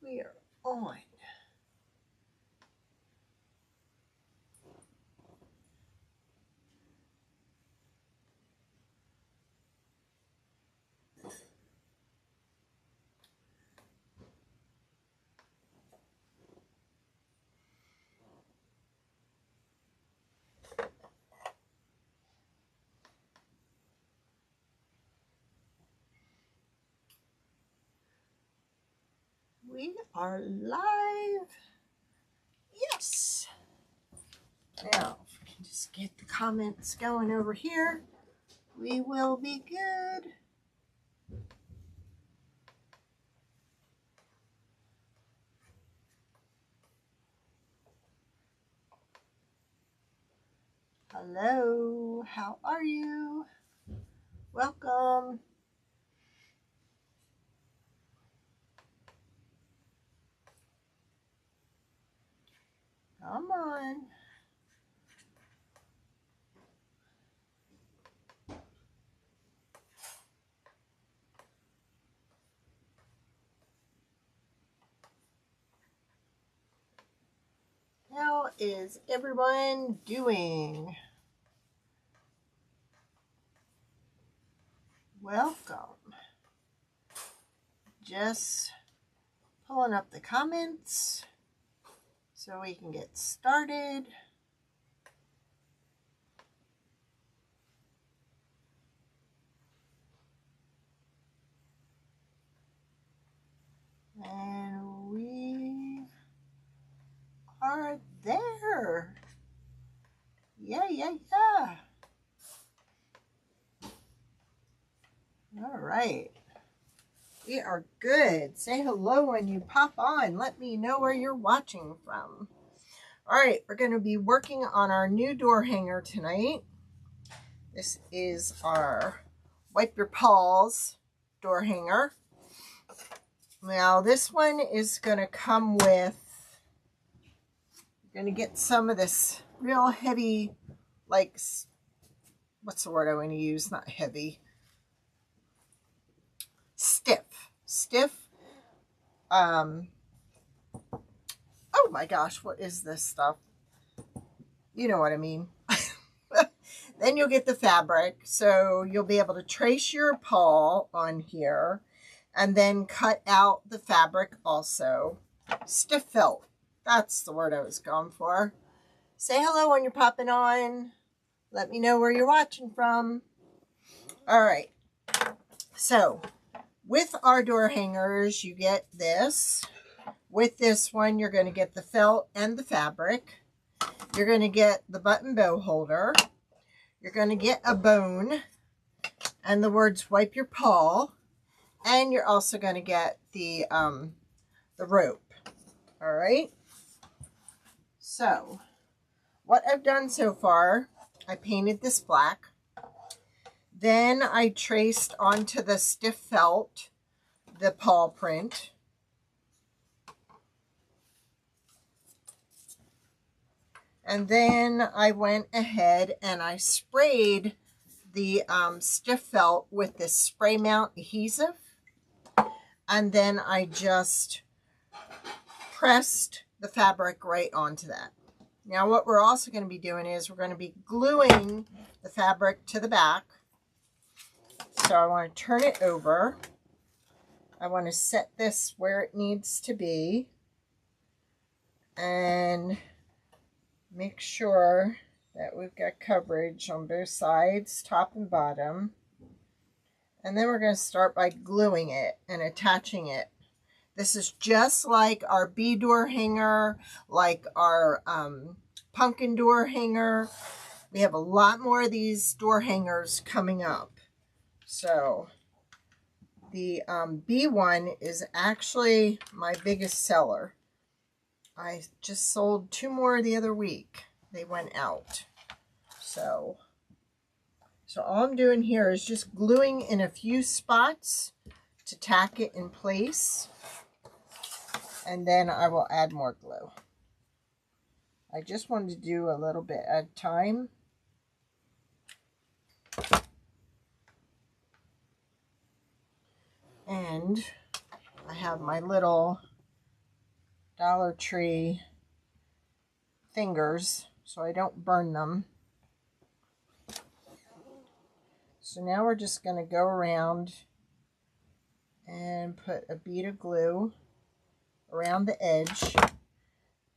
We are on. We are live. Yes. Now, if we can just get the comments going over here, we will be good. Hello, how are you? Welcome. Come on. How is everyone doing? Welcome. Just pulling up the comments so we can get started. And we are there. Yeah. All right. We are good. Say hello when you pop on. Let me know where you're watching from. All right, we're going to be working on our new door hanger tonight. This is our Wipe Your Paws door hanger. Now, this one is going to come with, you're going to get some of this real heavy, like, what's the word I want to use? Not heavy. Stiff. Oh my gosh, what is this stuff? You know what I mean. Then you'll get the fabric, so you'll be able to trace your paw on here and then cut out the fabric also. Stiff felt, that's the word I was going for. Say hello when you're popping on. Let me know where you're watching from. All right, so with our door hangers, you get this. With this one, you're going to get the felt and the fabric. You're going to get the button bow holder. You're going to get a bone and the words wipe your paw. And you're also going to get the rope. All right. So what I've done so far, I painted this black. Then I traced onto the stiff felt the paw print. And then I went ahead and I sprayed the stiff felt with this spray mount adhesive. And then I just pressed the fabric right onto that. Now what we're also going to be doing is we're going to be gluing the fabric to the back. So I want to turn it over. I want to set this where it needs to be. And make sure that we've got coverage on both sides, top and bottom. And then we're going to start by gluing it and attaching it. This is just like our bee door hanger, like our pumpkin door hanger. We have a lot more of these door hangers coming up. So the bee one is actually my biggest seller. I just sold 2 more the other week. They went out. So all I'm doing here is just gluing in a few spots to tack it in place. And then I will add more glue. I just wanted to do a little bit at a time. And I have my little Dollar Tree fingers so I don't burn them. So now we're just going to go around and put a bead of glue around the edge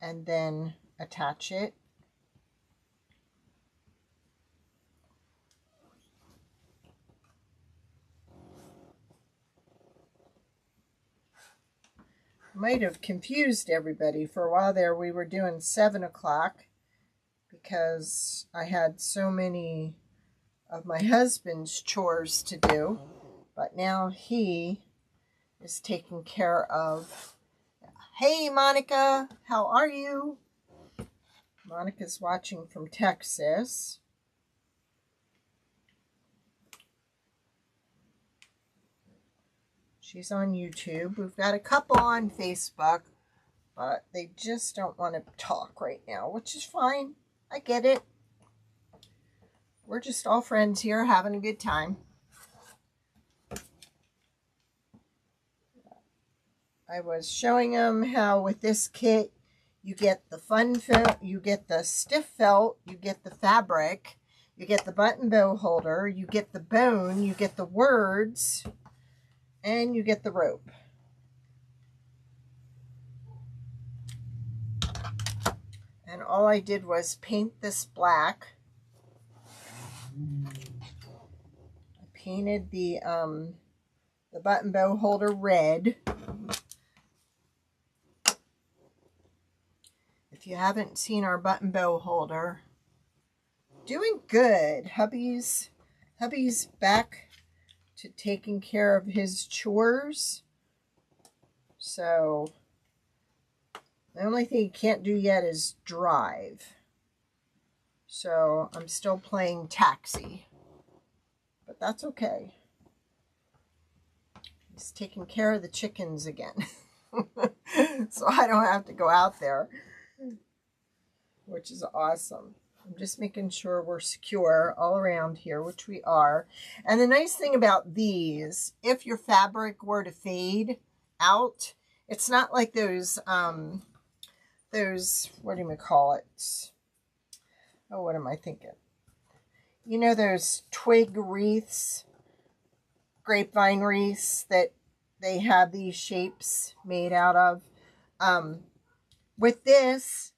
and then attach it. Might have confused everybody. For a while there we were doing 7 o'clock because I had so many of my husband's chores to do, but now he is taking care of. Hey Monica, how are you? Monica's watching from Texas. She's on YouTube. We've got a couple on Facebook, but they just don't want to talk right now, which is fine. I get it. We're just all friends here having a good time. I was showing them how with this kit you get the fun felt, you get the stiff felt, you get the fabric, you get the button bow holder, you get the bone, you get the words, and you get the rope. And all I did was paint this black. I painted the button bow holder red. If you haven't seen our button bow holder, doing good. Hubby's back to taking care of his chores. So the only thing he can't do yet is drive. So I'm still playing taxi, but that's okay. He's taking care of the chickens again. So I don't have to go out there, which is awesome. I'm just making sure we're secure all around here, which we are. And the nice thing about these, if your fabric were to fade out, it's not like those, what do you call it? Oh, what am I thinking? You know those twig wreaths, grapevine wreaths that they have these shapes made out of? With this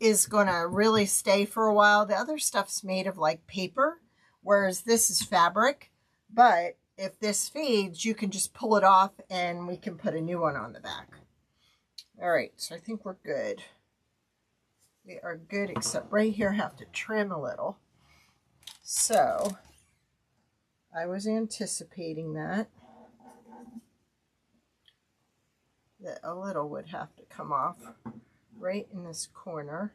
is going to really stay for a while. The other stuff's made of like paper, whereas this is fabric. But if this fades, you can just pull it off and we can put a new one on the back. All right, so I think we're good. We are good, except right here I have to trim a little. So I was anticipating that a little would have to come off right in this corner.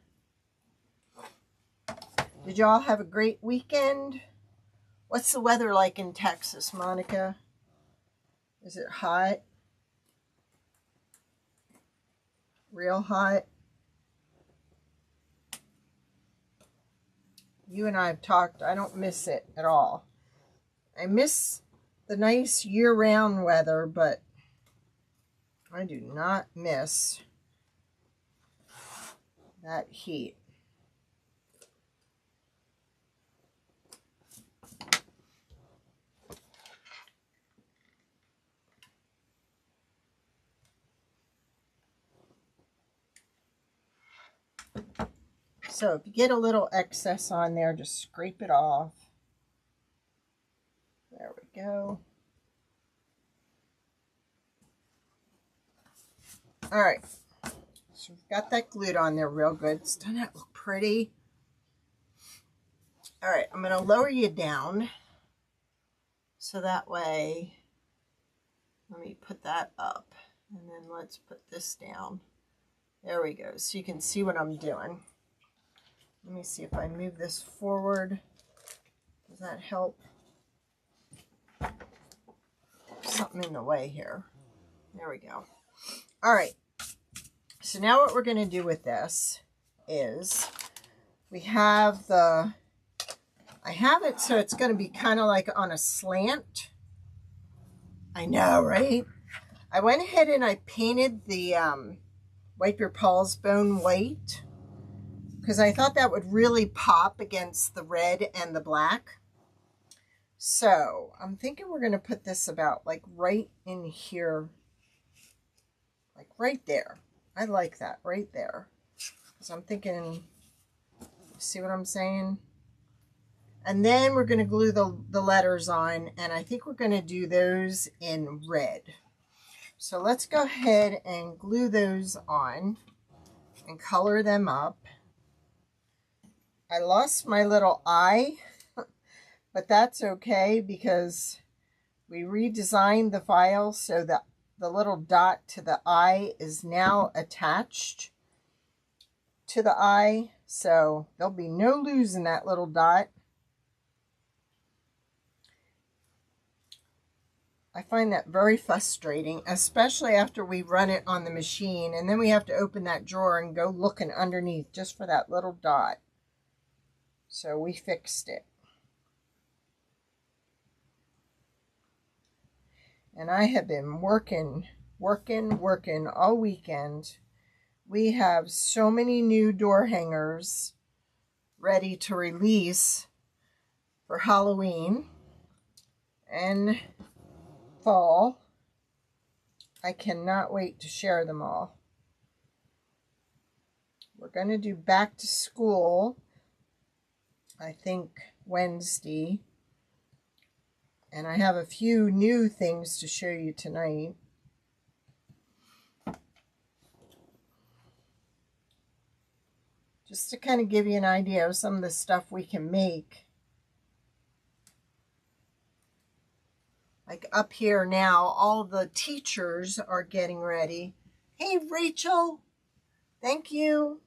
Did y'all have a great weekend? What's the weather like in Texas, Monica? Is it hot? Real hot? You and I have talked. I don't miss it at all. I miss the nice year-round weather, but I do not miss that heat. So if you get a little excess on there, just scrape it off. There we go. All right. So we've got that glued on there real good. Doesn't that look pretty? All right, I'm going to lower you down. So that way, let me put that up. And then let's put this down. There we go. So you can see what I'm doing. Let me see if I move this forward. Does that help? There's something in the way here. There we go. All right. So now what we're going to do with this is we have I have it so it's going to be kind of like on a slant. I know, right? I went ahead and I painted the Wipe Your Paws Bone White, because I thought that would really pop against the red and the black. So I'm thinking we're going to put this about like right in here, like right there. I like that right there. So I'm thinking, see what I'm saying? And then we're going to glue the letters on, and I think we're going to do those in red. So let's go ahead and glue those on and color them up. I lost my little eye, but that's okay because we redesigned the file so that the little dot to the eye is now attached to the eye. So there'll be no losing that little dot. I find that very frustrating, especially after we run it on the machine and then we have to open that drawer and go looking underneath just for that little dot. So we fixed it. And I have been working all weekend. We have so many new door hangers ready to release for Halloween and fall. I cannot wait to share them all. We're going to do back to school, I think Wednesday, and I have a few new things to show you tonight. Just to kind of give you an idea of some of the stuff we can make. Like up here now, all the teachers are getting ready. Hey, Rachel, thank you.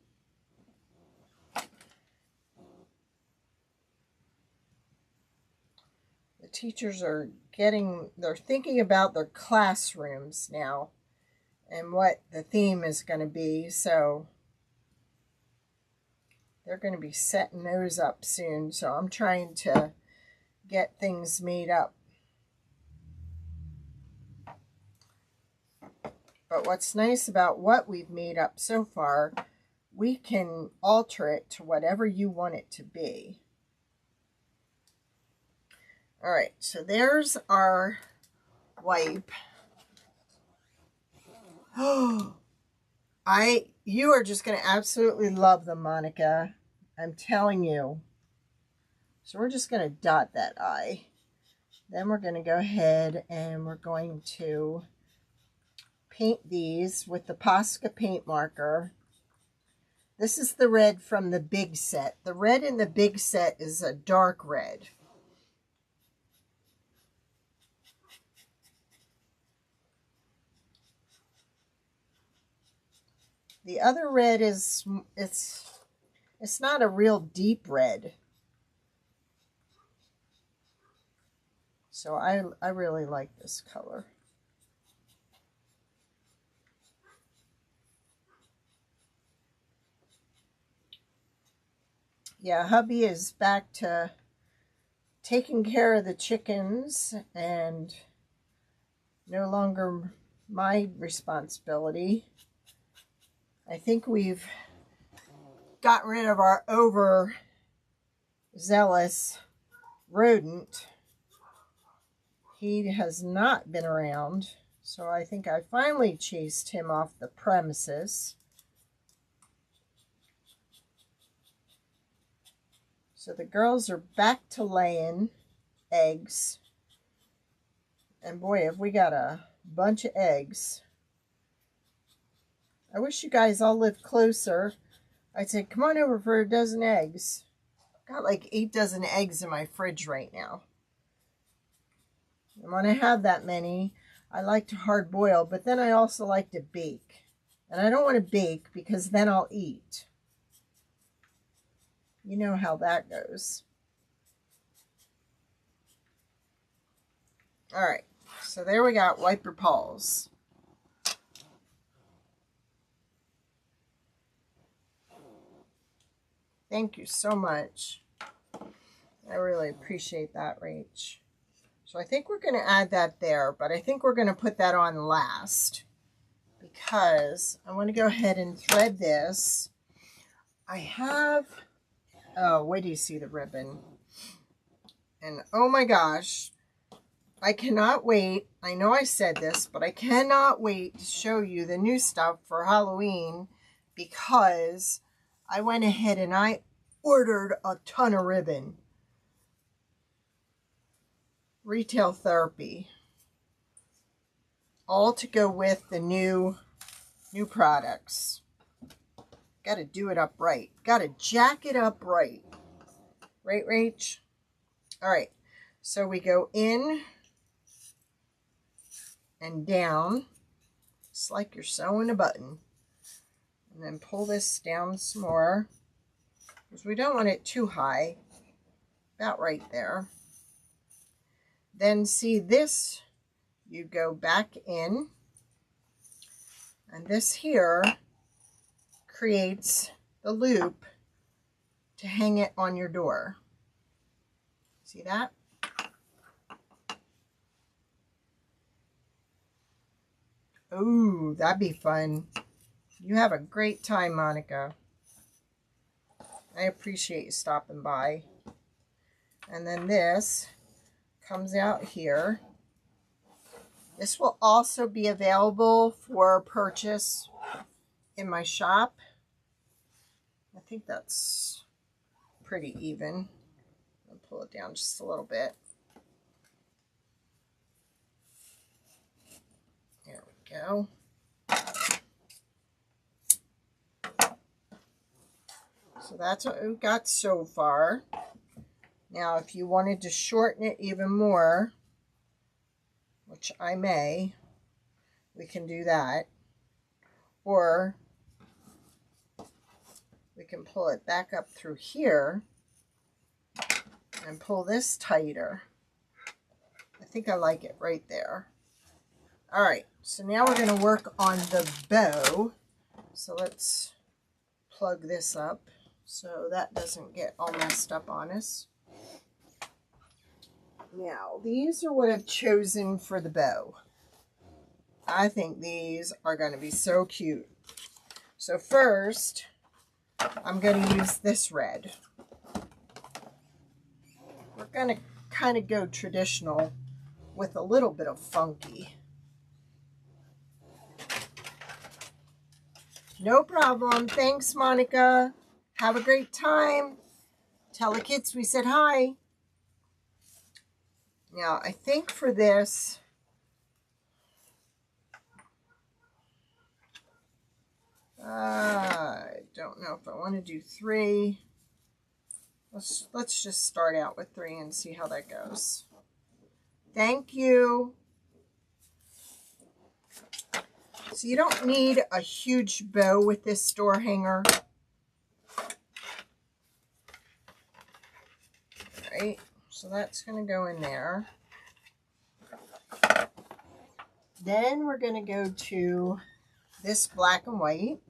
The teachers are they're thinking about their classrooms now and what the theme is going to be. So they're going to be setting those up soon. So I'm trying to get things made up. But what's nice about what we've made up so far, we can alter it to whatever you want it to be. All right, so there's our wipe. Oh, you are just going to absolutely love them, Monica. I'm telling you. So we're just going to dot that eye. Then we're going to go ahead and we're going to paint these with the Posca paint marker. This is the red from the big set. The red in the big set is a dark red. The other red is, it's not a real deep red. So I really like this color. Yeah, hubby is back to taking care of the chickens and no longer my responsibility. I think we've gotten rid of our overzealous rodent. He has not been around, so I think I finally chased him off the premises. So the girls are back to laying eggs. And boy, have we got a bunch of eggs. I wish you guys all lived closer. I'd say, come on over for a dozen eggs. I've got like 8 dozen eggs in my fridge right now. And when I have that many, I like to hard boil, but then I also like to bake. And I don't want to bake because then I'll eat. You know how that goes. All right, so there we got Wipe Your Paws. Thank you so much. I really appreciate that, Rach. So I think we're going to add that there, but I think we're going to put that on last. because I want to go ahead and thread this. I have, oh, wait till you see the ribbon. And oh my gosh, I cannot wait. I know I said this, but I cannot wait to show you the new stuff for Halloween, because I went ahead and I ordered a ton of ribbon. Retail Therapy. All to go with the new products. Got to do it up right. Got to jack it up right. Right, Rach? All right. So we go in and down. It's like you're sewing a button. And then pull this down some more, because we don't want it too high. About right there. Then see this, you go back in, and this here creates the loop to hang it on your door. See that? Ooh, that'd be fun. You have a great time, Monica. I appreciate you stopping by. And then this comes out here. This will also be available for purchase in my shop. I think that's pretty even. I'll pull it down just a little bit. There we go. So that's what we've got so far. Now, if you wanted to shorten it even more, which I may, we can do that. Or we can pull it back up through here and pull this tighter. I think I like it right there. All right, so now we're going to work on the bow. So let's plug this up so that doesn't get all messed up on us. Now, these are what I've chosen for the bow. I think these are going to be so cute. So first, I'm going to use this red. We're going to kind of go traditional with a little bit of funky. No problem. Thanks, Monica. Have a great time. Tell the kids we said hi. Now, I think for this, I don't know if I want to do 3. Let's just start out with 3 and see how that goes. Thank you. So you don't need a huge bow with this door hanger. Right, so that's going to go in there. Then we're going to go to this black and white.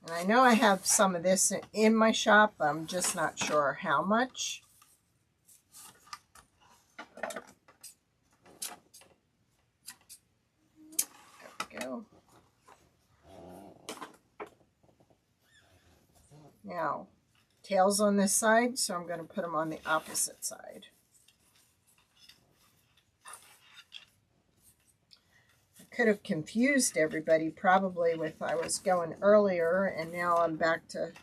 And I know I have some of this in my shop. I'm just not sure how much. There we go. Now, tails on this side, so I'm going to put them on the opposite side. I could have confused everybody probably with I was going earlier and now I'm back to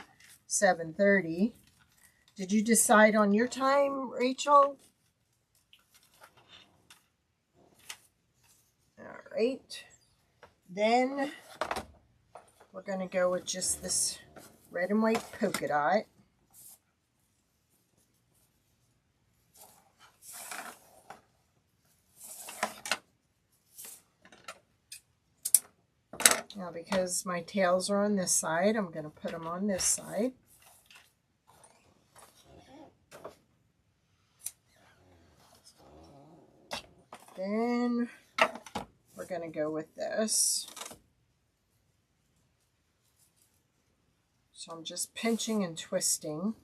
7:30. Did you decide on your time, Rachel? All right. Then we're going to go with just this red and white polka dot. Now, because my tails are on this side, I'm going to put them on this side. Then we're going to go with this. So I'm just pinching and twisting.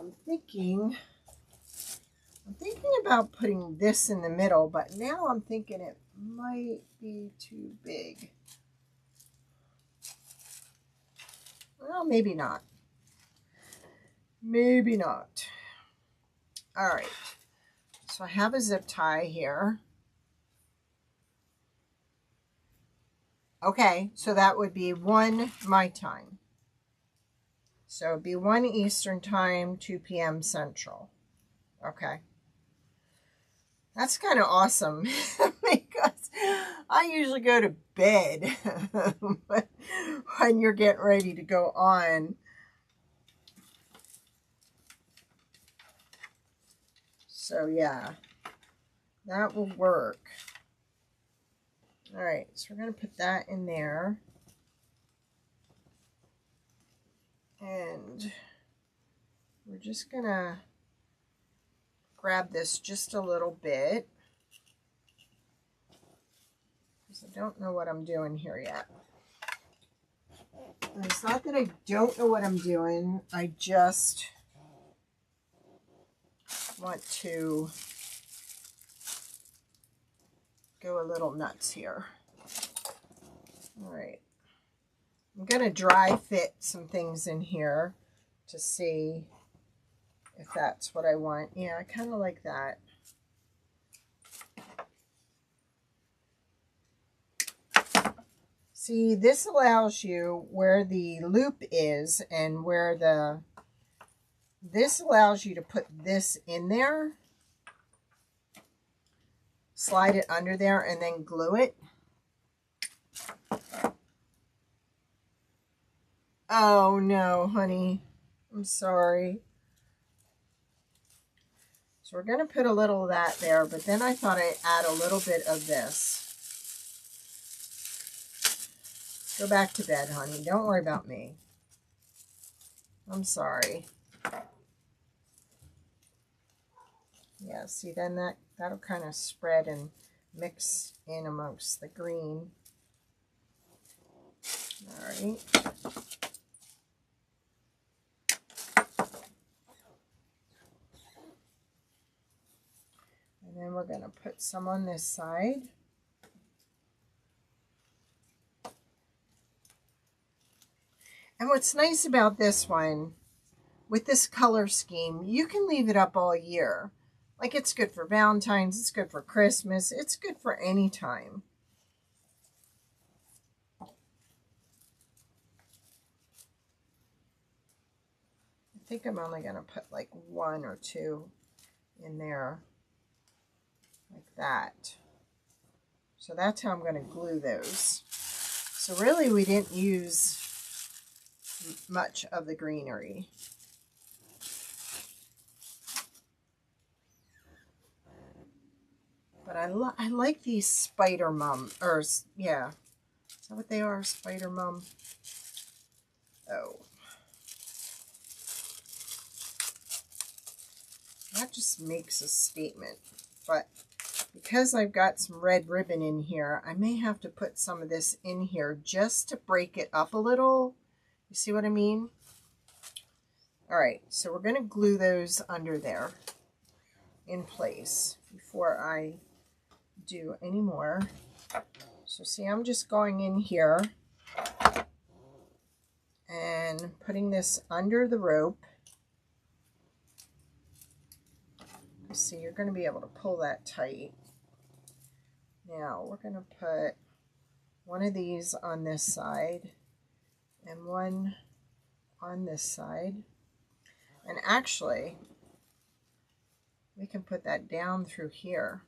I'm thinking about putting this in the middle, but now I'm thinking it might be too big. Well, maybe not. Maybe not. All right. So I have a zip tie here. Okay, so that would be 1 my time. So it'd be 1 Eastern time, 2 p.m. Central. Okay. That's kind of awesome because I usually go to bed when you're getting ready to go on. So yeah, that will work. All right, so we're going to put that in there. And we're just going to grab this just a little bit, because I don't know what I'm doing here yet. And it's not that I don't know what I'm doing, I just want to go a little nuts here. All right, I'm going to dry fit some things in here to see if that's what I want. Yeah, I kind of like that. See, this allows you where the loop is and where this allows you to put this in there, slide it under there, and then glue it. Oh no, honey, I'm sorry. So we're going to put a little of that there, but then I thought I'd add a little bit of this. Go back to bed, honey. Don't worry about me. I'm sorry. Yeah, see, then that'll kind of spread and mix in amongst the green. All right. And then we're going to put some on this side. And what's nice about this one, with this color scheme, you can leave it up all year. Like, it's good for Valentine's, it's good for Christmas, it's good for any time. I think I'm only going to put like 1 or 2 in there, like that. So that's how I'm going to glue those. So really we didn't use much of the greenery. But I like these spider mum, or yeah, is that what they are, spider mum? Oh. That just makes a statement. But because I've got some red ribbon in here, I may have to put some of this in here just to break it up a little. You see what I mean? All right, so we're going to glue those under there in place before I do any more. So see, I'm just going in here and putting this under the rope. See, you're going to be able to pull that tight. Now we're going to put one of these on this side and one on this side. And actually, we can put that down through here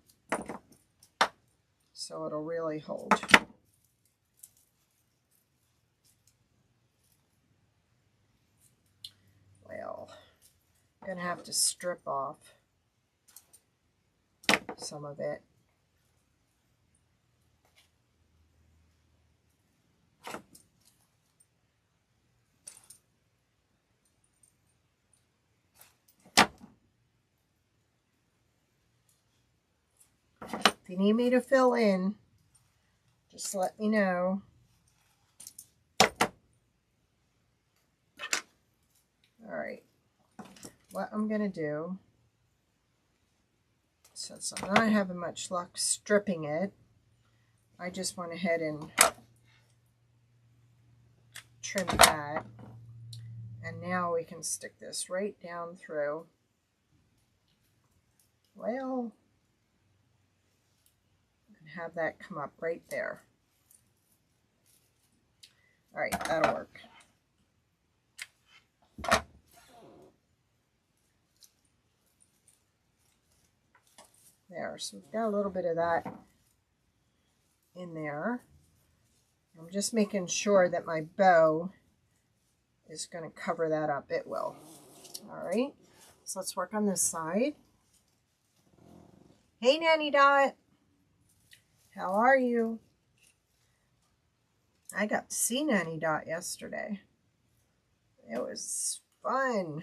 so it'll really hold. Well, I'm going to have to strip off some of it. If you need me to fill in, just let me know. All right, what I'm going to do, since I'm not having much luck stripping it, I just went ahead and trimmed that. And now we can stick this right down through. Well, and have that come up right there. All right, that'll work. There, so we've got a little bit of that in there. I'm just making sure that my bow is going to cover that up. It will. All right, so let's work on this side. Hey, Nanny Dot. How are you? I got to see Nanny Dot yesterday. It was fun.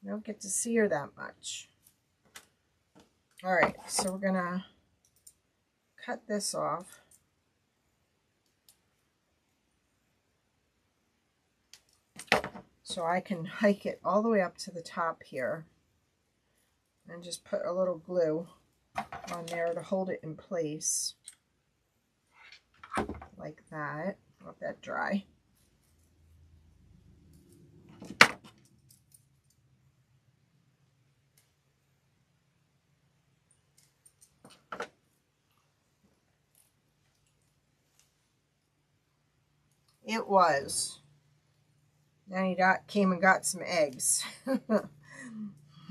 I don't get to see her that much. All right, so we're going to cut this off. So I can hike it all the way up to the top here. And just put a little glue on there to hold it in place. Like that. Let that dry. It was. Nanny Dot came and got some eggs.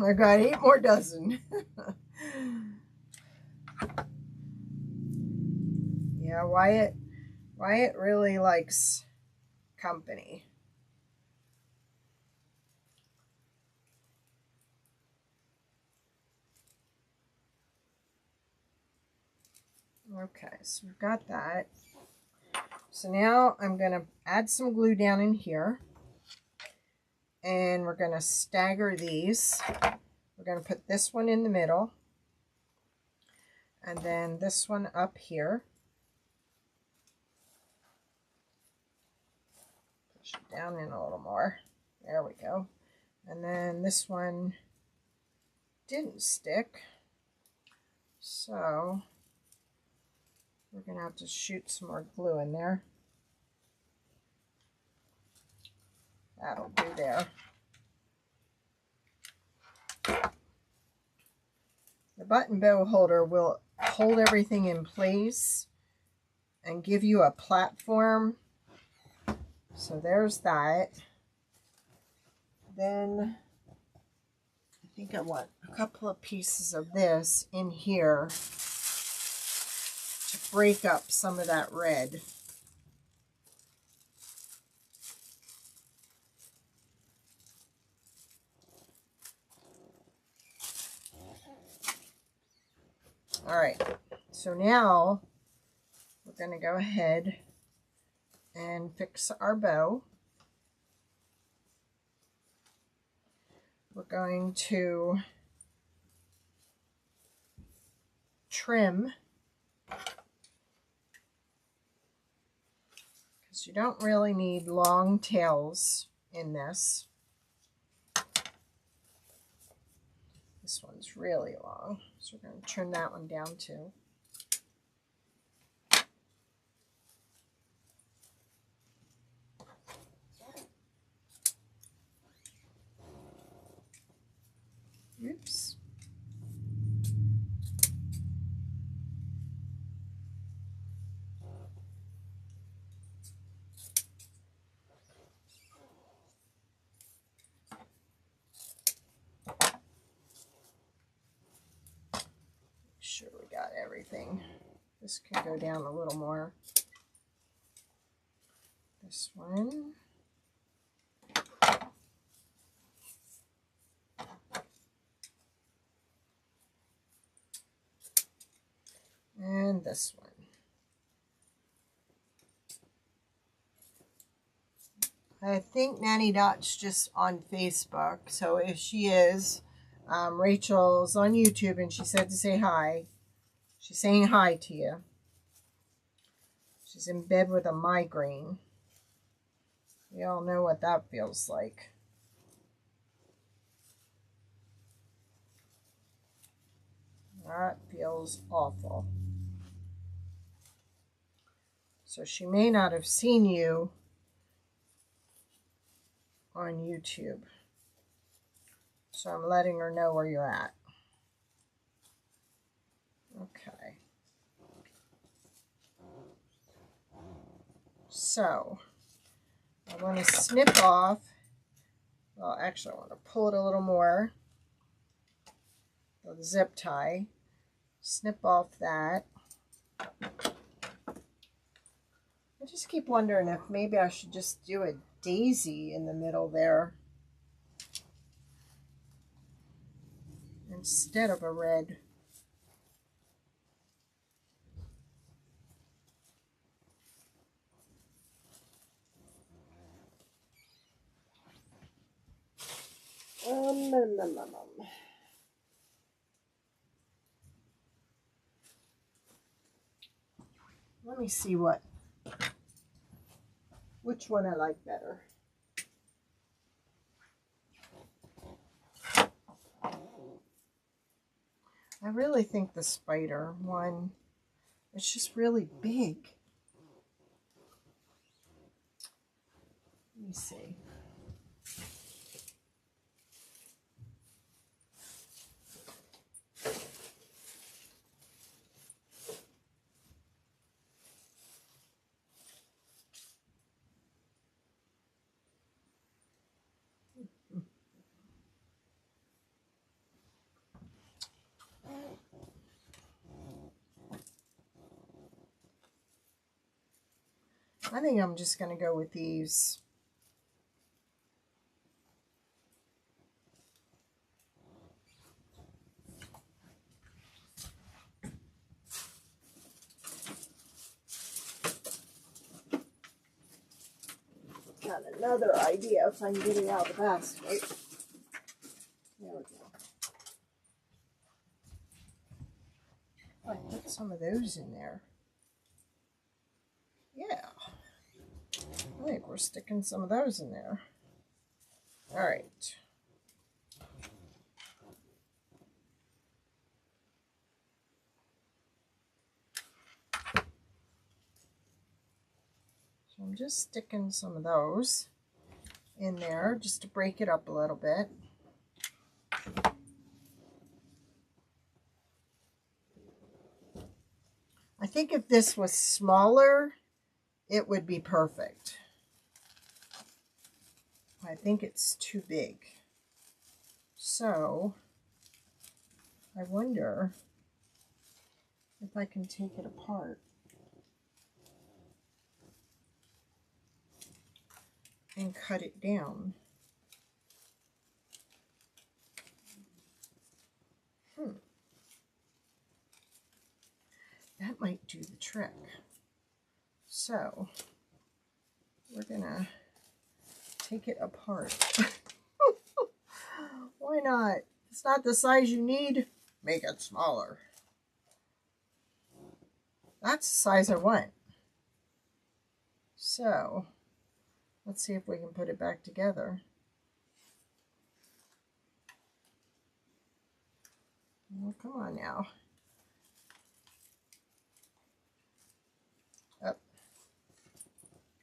I got 8 more dozen. Yeah, Wyatt really likes company. Okay, so we've got that. So now I'm going to add some glue down in here. And we're going to stagger these. We're going to put this one in the middle. And then this one up here. Push it down in a little more. There we go. And then this one didn't stick. So we're going to have to shoot some more glue in there. That'll do there. The button bow holder will hold everything in place and give you a platform. So there's that. Then I think I want a couple of pieces of this in here to break up some of that red. All right, so now we're going to go ahead and fix our bow. We're going to trim, because you don't really need long tails in this. This one's really long, so we're going to trim that one down too. Oops. Sure we got everything. This can go down a little more. This one. And this one. I think Nanny Dot's just on Facebook, so if she is, Rachel's on YouTube and she said to say hi. She's saying hi to you. She's in bed with a migraine. We all know what that feels like. That feels awful. So she may not have seen you on YouTube. So I'm letting her know where you're at. Okay. So I want to snip off. Well, actually, I want to pull it a little more. The zip tie. Snip off that. I just keep wondering if maybe I should just do a daisy in the middle there instead of a red. Let me see which one I like better. I really think the spider one, it's just really big. Let me see. I think I'm just going to go with these. Got another idea if I can get it out of the basket. There we go. I put some of those in there. Yeah. I think we're sticking some of those in there. All right. So I'm just sticking some of those in there just to break it up a little bit. I think if this was smaller, it would be perfect. I think it's too big. So I wonder if I can take it apart and cut it down. That might do the trick. So we're gonna take it apart. Why not? If it's not the size you need, make it smaller. That's the size I want. So let's see if we can put it back together. Well, come on now. Oh,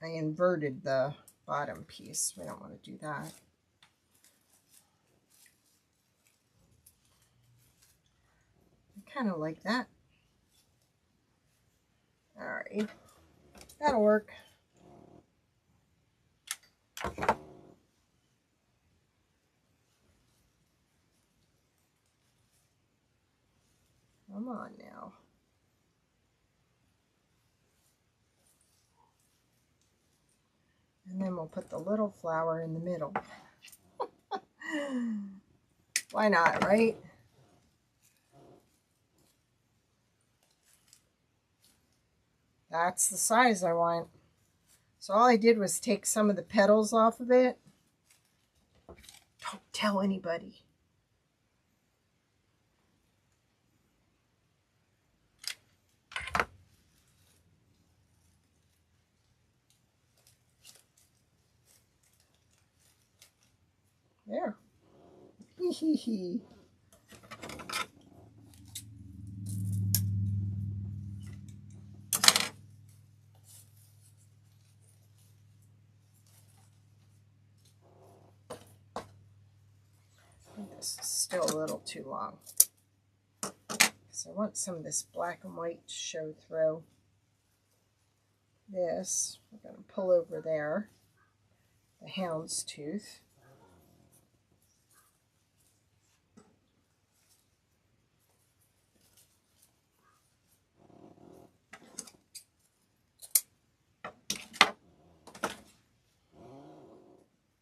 I inverted the bottom piece. We don't want to do that. I kind of like that. All right, that'll work. Come on now. And then we'll put the little flower in the middle. Why not, right? That's the size I want. So all I did was take some of the petals off of it. Don't tell anybody. There. Hee hee hee. This is still a little too long. So I want some of this black and white to show through. This, we're going to pull over there, the houndstooth.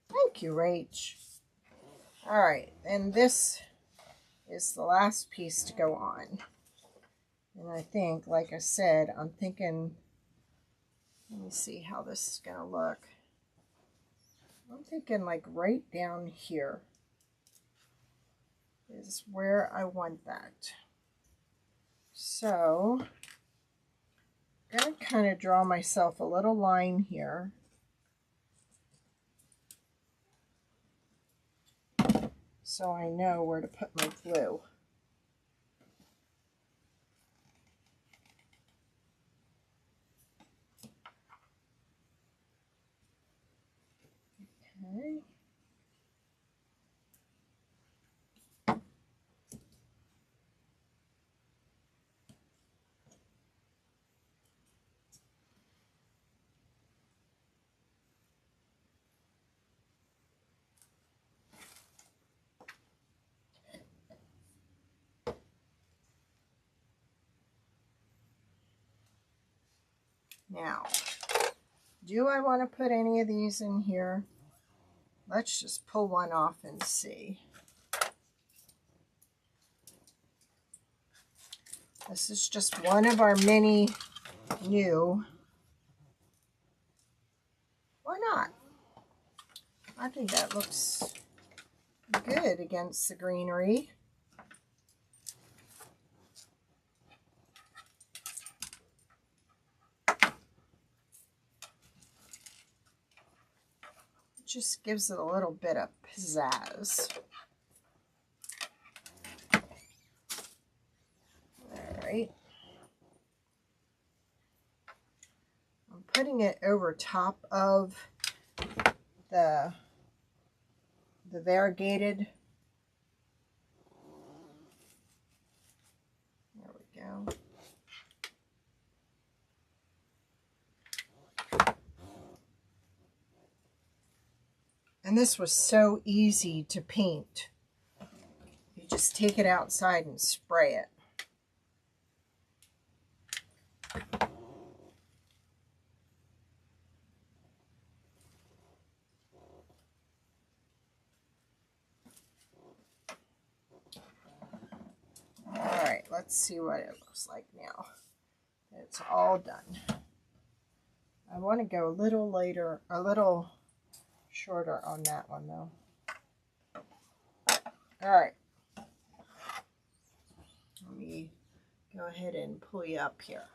Thank you, Rach. All right, and this is the last piece to go on. And I think, like I said, I'm thinking, let me see how this is going to look. I'm thinking like right down here is where I want that. So I'm going to kind of draw myself a little line here. So I know where to put my glue. Okay. Now, do I want to put any of these in here? Let's just pull one off and see. This is just one of our many new. Why not? I think that looks good against the greenery. Just gives it a little bit of pizzazz. All right. I'm putting it over top of the variegated. There we go. And this was so easy to paint. You just take it outside and spray it. All right, let's see what it looks like now. It's all done. I want to go a little later, a little shorter on that one though. All right. Let me go ahead and pull you up here.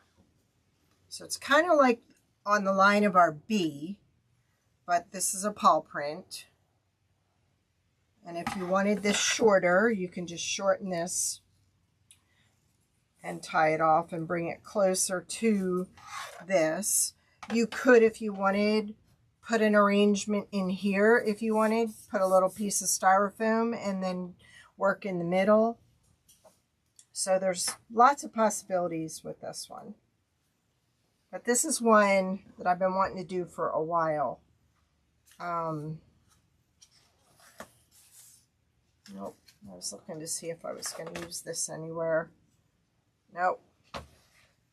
So it's kind of like on the line of our bee, but this is a paw print. And if you wanted this shorter, you can just shorten this and tie it off and bring it closer to this. You could, if you wanted, put an arrangement in here. If you wanted, put a little piece of styrofoam and then work in the middle. So there's lots of possibilities with this one. But this is one that I've been wanting to do for a while. Nope. I was looking to see if I was going to use this anywhere. Nope.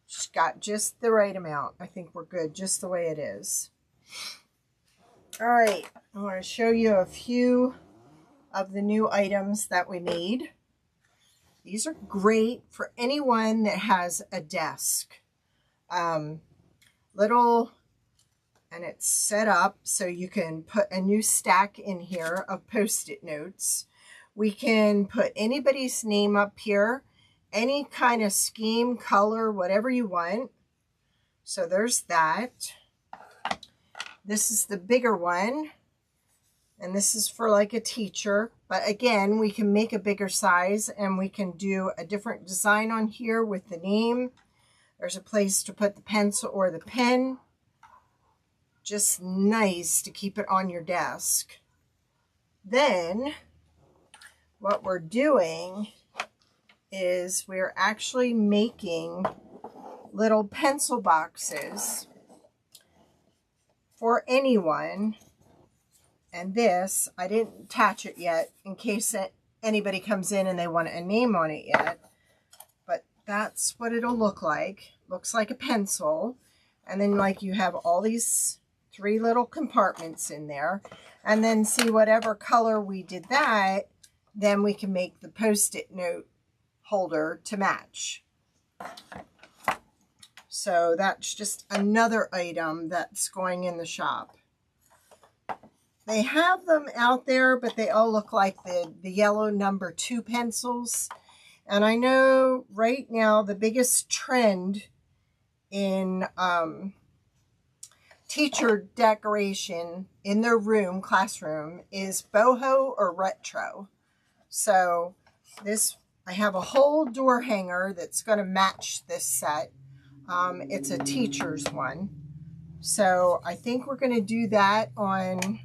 Just got just the right amount. I think we're good just the way it is. All right. I want to show you a few of the new items that we made. These are great for anyone that has a desk. Little, and it's set up so you can put a new stack in here of Post-it notes. We can put anybody's name up here, any kind of scheme, color, whatever you want. So there's that. This is the bigger one, and this is for like a teacher. But again, we can make a bigger size and we can do a different design on here with the name. There's a place to put the pencil or the pen. Just nice to keep it on your desk. Then what we're doing is we're actually making little pencil boxes for anyone. And this, I didn't attach it yet in case anybody comes in and they want a name on it yet. But that's what it'll look like. Looks like a pencil. And then like you have all these 3 little compartments in there. And then see whatever color we did that, then we can make the Post-it note holder to match. So that's just another item that's going in the shop. They have them out there, but they all look like the yellow number 2 pencils. And I know right now the biggest trend in teacher decoration in their room, classroom, is boho or retro. So this, I have a whole door hanger that's going to match this set. It's a teacher's one. So I think we're going to do that on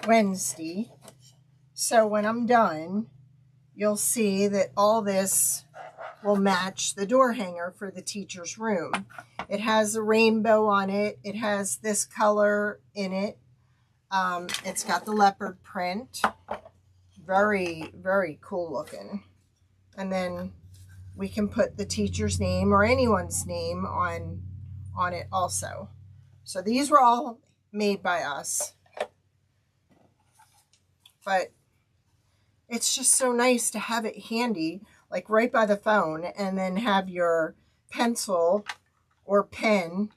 Wednesday. So when I'm done, you'll see that all this will match the door hanger for the teacher's room. It has a rainbow on it. It has this color in it. It's got the leopard print. Very, very cool looking. And then we can put the teacher's name or anyone's name on it also. So these were all made by us. But it's just so nice to have it handy, like right by the phone, and then have your pencil or pen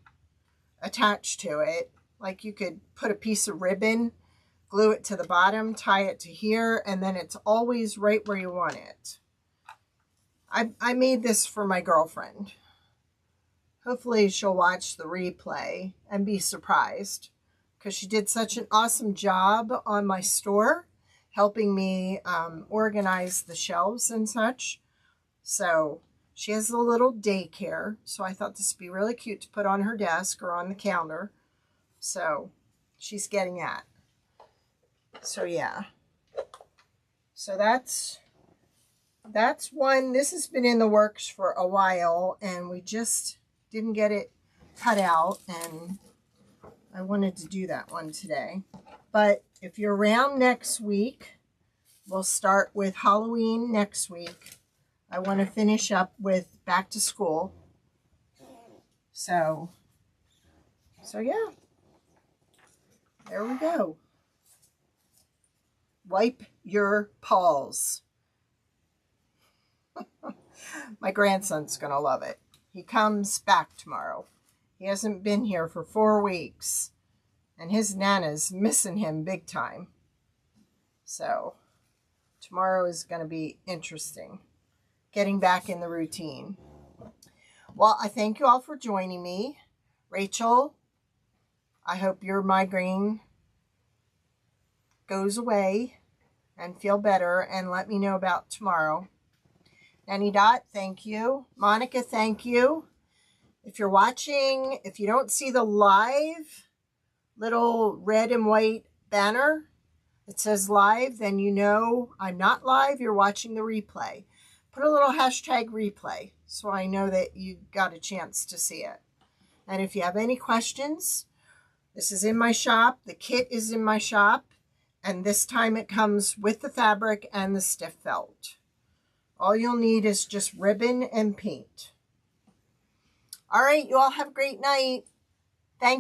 attached to it. Like you could put a piece of ribbon, glue it to the bottom, tie it to here, and then it's always right where you want it. I made this for my girlfriend. Hopefully she'll watch the replay and be surprised, because she did such an awesome job on my store, helping me organize the shelves and such. So she has a little daycare, so I thought this would be really cute to put on her desk or on the counter. So she's getting that. So yeah. So that's one. This has been in the works for a while, and we just didn't get it cut out, and I wanted to do that one today. But if you're around next week, we'll start with Halloween next week. I want to finish up with back to school. So yeah, there we go. Wipe your paws. My grandson's going to love it. He comes back tomorrow. He hasn't been here for 4 weeks, and his Nana's missing him big time. So tomorrow is going to be interesting, getting back in the routine. Well, I thank you all for joining me. Rachel, I hope your migraine goes away and feel better, and let me know about tomorrow. Nanny Dot, thank you. Monica, thank you. If you're watching, if you don't see the live little red and white banner that says live, then you know I'm not live. You're watching the replay. Put a little hashtag replay so I know that you got a chance to see it. And if you have any questions, this is in my shop. The kit is in my shop. And this time it comes with the fabric and the stiff felt. All you'll need is just ribbon and paint. All right, you all have a great night. Thank you.